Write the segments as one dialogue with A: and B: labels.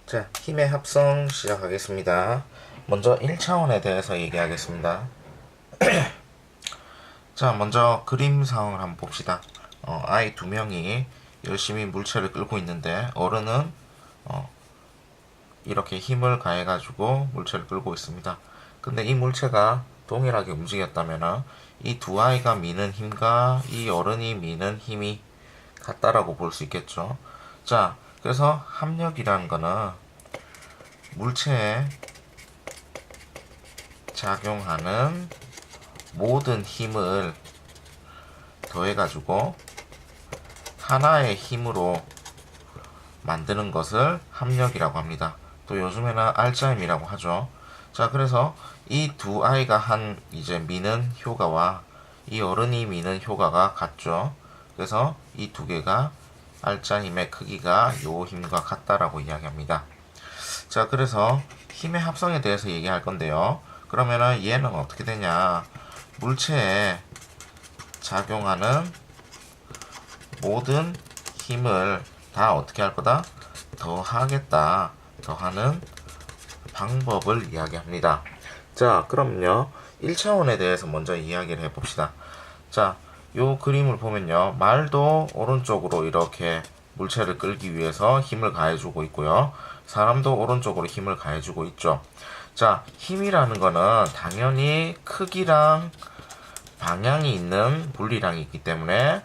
A: 자, 힘의 합성 시작하겠습니다. 먼저 1차원에 대해서 얘기하겠습니다. 자, 먼저 그림 상황을 한번 봅시다. 아이 두 명이 열심히 물체를 끌고 있는데 어른은 이렇게 힘을 가해가지고 물체를 끌고 있습니다. 근데 이 물체가 동일하게 움직였다면 이 두 아이가 미는 힘과 이 어른이 미는 힘이 같다라고 볼 수 있겠죠. 자, 그래서 합력이라는 거는 물체에 작용하는 모든 힘을 더해가지고 하나의 힘으로 만드는 것을 합력이라고 합니다. 또 요즘에는 알짜임이라고 하죠. 자, 그래서 이 두 아이가 한 이제 미는 효과와 이 어른이 미는 효과가 같죠. 그래서 이 두 개가 알짜 힘의 크기가 요 힘과 같다라고 이야기합니다. 자, 그래서 힘의 합성에 대해서 얘기할 건데요. 그러면은 얘는 어떻게 되냐? 물체에 작용하는 모든 힘을 다 어떻게 할 거다? 더하겠다. 더하는 방법을 이야기합니다. 자, 그럼요. 1차원에 대해서 먼저 이야기를 해봅시다. 자, 요 그림을 보면요. 말도 오른쪽으로 이렇게 물체를 끌기 위해서 힘을 가해주고 있고요. 사람도 오른쪽으로 힘을 가해주고 있죠. 자, 힘이라는 거는 당연히 크기랑 방향이 있는 분리량이 있기 때문에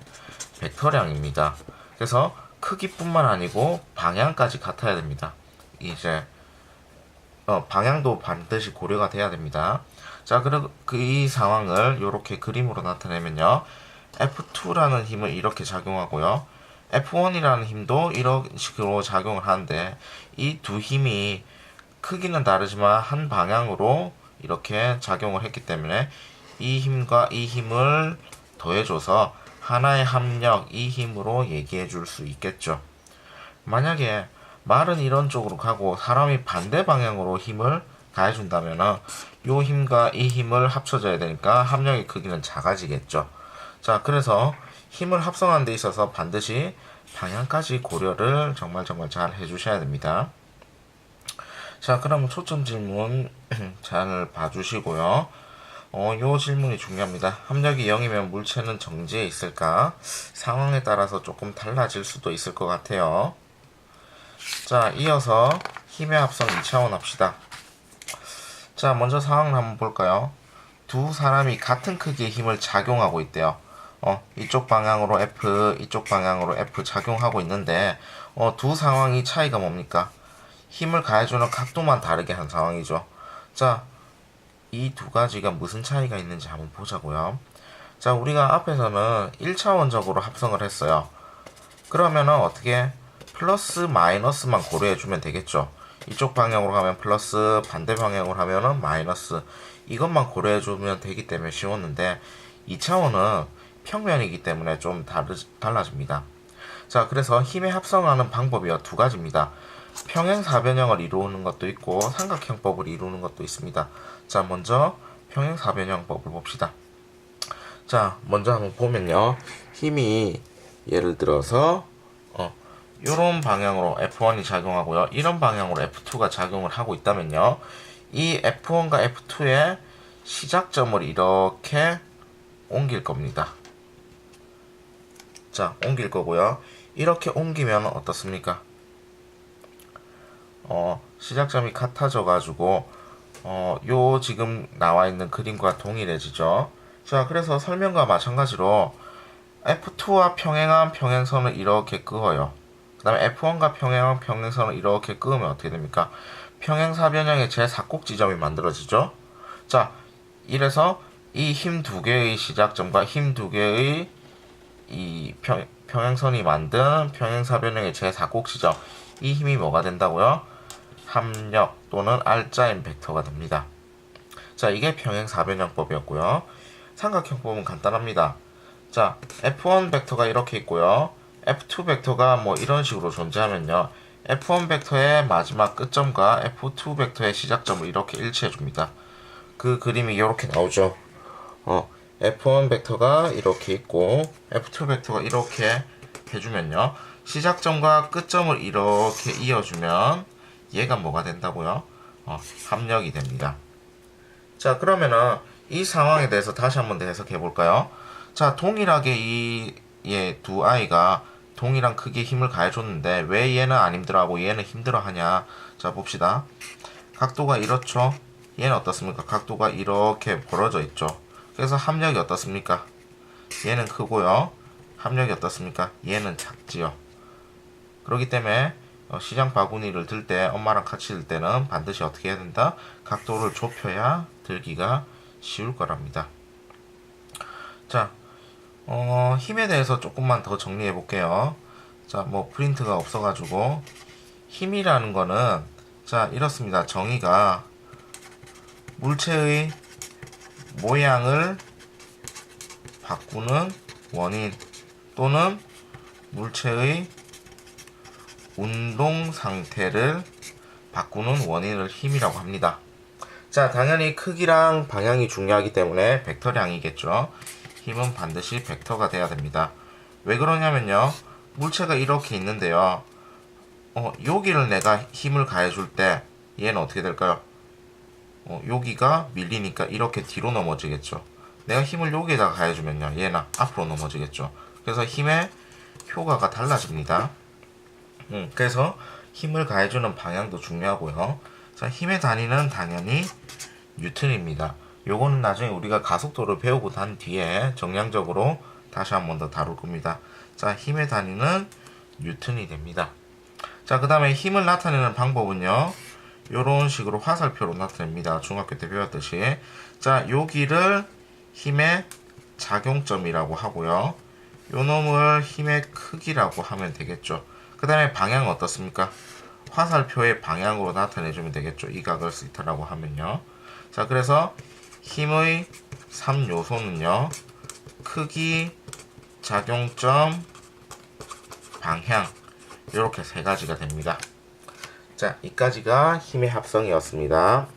A: 벡터량입니다. 그래서 크기뿐만 아니고 방향까지 같아야 됩니다. 이제 방향도 반드시 고려가 돼야 됩니다. 자, 그리고 이 상황을 이렇게 그림으로 나타내면요. F2라는 힘을 이렇게 작용하고요. F1이라는 힘도 이런 식으로 작용을 하는데 이 두 힘이 크기는 다르지만 한 방향으로 이렇게 작용을 했기 때문에 이 힘과 이 힘을 더해줘서 하나의 합력, 이 힘으로 얘기해 줄 수 있겠죠. 만약에 말은 이런 쪽으로 가고 사람이 반대 방향으로 힘을 가해준다면 이 힘과 이 힘을 합쳐져야 되니까 합력의 크기는 작아지겠죠. 자, 그래서 힘을 합성하는 데 있어서 반드시 방향까지 고려를 정말 잘 해주셔야 됩니다. 자, 그럼 초점 질문 잘 봐주시고요. 요 질문이 중요합니다. 합력이 0이면 물체는 정지해 있을까? 상황에 따라서 조금 달라질 수도 있을 것 같아요. 자, 이어서 힘의 합성 2차원 합시다. 자, 먼저 상황을 한번 볼까요? 두 사람이 같은 크기의 힘을 작용하고 있대요. 이쪽 방향으로 F, 이쪽 방향으로 F 작용하고 있는데, 두 상황이 차이가 뭡니까? 힘을 가해주는 각도만 다르게 한 상황이죠. 자, 이 두 가지가 무슨 차이가 있는지 한번 보자고요. 자, 우리가 앞에서는 1차원적으로 합성을 했어요. 그러면은 어떻게 플러스 마이너스만 고려해주면 되겠죠. 이쪽 방향으로 가면 플러스, 반대 방향으로 하면은 마이너스, 이것만 고려해주면 되기 때문에 쉬웠는데 2차원은 평면이기 때문에 좀 달라집니다. 자, 그래서 힘의 합성하는 방법이 두 가지입니다. 평행사변형을 이루는 것도 있고 삼각형법을 이루는 것도 있습니다. 자, 먼저 평행사변형법을 봅시다. 자, 먼저 한번 보면요. 힘이 예를 들어서 이런 방향으로 F1이 작용하고요. 이런 방향으로 F2가 작용을 하고 있다면요. 이 F1과 F2의 시작점을 이렇게 옮길 겁니다. 자, 옮길 거고요. 이렇게 옮기면 어떻습니까? 시작점이 같아져 가지고 요 지금 나와 있는 그림과 동일해지죠. 자, 그래서 설명과 마찬가지로 F2와 평행한 평행선을 이렇게 그어요. 그 다음에 F1과 평행한 평행선을 이렇게 그으면 어떻게 됩니까? 평행사변형의 제4꼭 지점이 만들어지죠. 자, 이래서 이 힘 두 개의 시작점과 힘 두 개의 이 평행선이 만든 평행사변형의 제4꼭 지점, 이 힘이 뭐가 된다고요? 합력 또는 알짜임 벡터가 됩니다. 자, 이게 평행사변형법이었고요. 삼각형법은 간단합니다. 자, F1 벡터가 이렇게 있고요. F2 벡터가 뭐 이런 식으로 존재하면요. F1 벡터의 마지막 끝점과 F2 벡터의 시작점을 이렇게 일치해 줍니다. 그 그림이 이렇게 나오죠. F1 벡터가 이렇게 있고 F2 벡터가 이렇게 해주면요. 시작점과 끝점을 이렇게 이어주면 얘가 뭐가 된다고요? 합력이 됩니다. 자, 그러면은 이 상황에 대해서 다시 한번 더 해석해 볼까요? 자, 동일하게 두 아이가 동일한 크기의 힘을 가해줬는데 왜 얘는 안 힘들어하고 얘는 힘들어하냐? 자, 봅시다. 각도가 이렇죠? 얘는 어떻습니까? 각도가 이렇게 벌어져 있죠. 그래서 합력이 어떻습니까? 얘는 크고요. 합력이 어떻습니까? 얘는 작지요. 그렇기 때문에 시장 바구니를 들 때, 엄마랑 같이 들 때는 반드시 어떻게 해야 된다? 각도를 좁혀야 들기가 쉬울 거랍니다. 자, 힘에 대해서 조금만 더 정리해 볼게요. 자, 뭐 프린트가 없어가지고 힘이라는 거는 자, 이렇습니다. 정의가 물체의 모양을 바꾸는 원인 또는 물체의 운동 상태를 바꾸는 원인을 힘이라고 합니다. 자, 당연히 크기랑 방향이 중요하기 때문에 벡터량이겠죠. 힘은 반드시 벡터가 돼야 됩니다. 왜 그러냐면요. 물체가 이렇게 있는데요. 여기를 내가 힘을 가해줄 때 얘는 어떻게 될까요? 여기가 밀리니까 이렇게 뒤로 넘어지겠죠. 내가 힘을 여기에다가 가해주면요. 얘는 앞으로 넘어지겠죠. 그래서 힘의 효과가 달라집니다. 그래서 힘을 가해주는 방향도 중요하고요. 자, 힘의 단위는 당연히 뉴턴입니다. 요거는 나중에 우리가 가속도를 배우고 난 뒤에 정량적으로 다시 한 번 더 다룰 겁니다. 자, 힘의 단위는 뉴턴이 됩니다. 자, 그 다음에 힘을 나타내는 방법은요. 요런 식으로 화살표로 나타냅니다. 중학교 때 배웠듯이. 자, 여기를 힘의 작용점이라고 하고요. 요 놈을 힘의 크기라고 하면 되겠죠. 그 다음에 방향은 어떻습니까? 화살표의 방향으로 나타내주면 되겠죠. 이 각을 시타라고 하면요. 자, 그래서 힘의 3요소는요. 크기, 작용점, 방향 이렇게 세 가지가 됩니다. 자, 이까지가 힘의 합성이었습니다.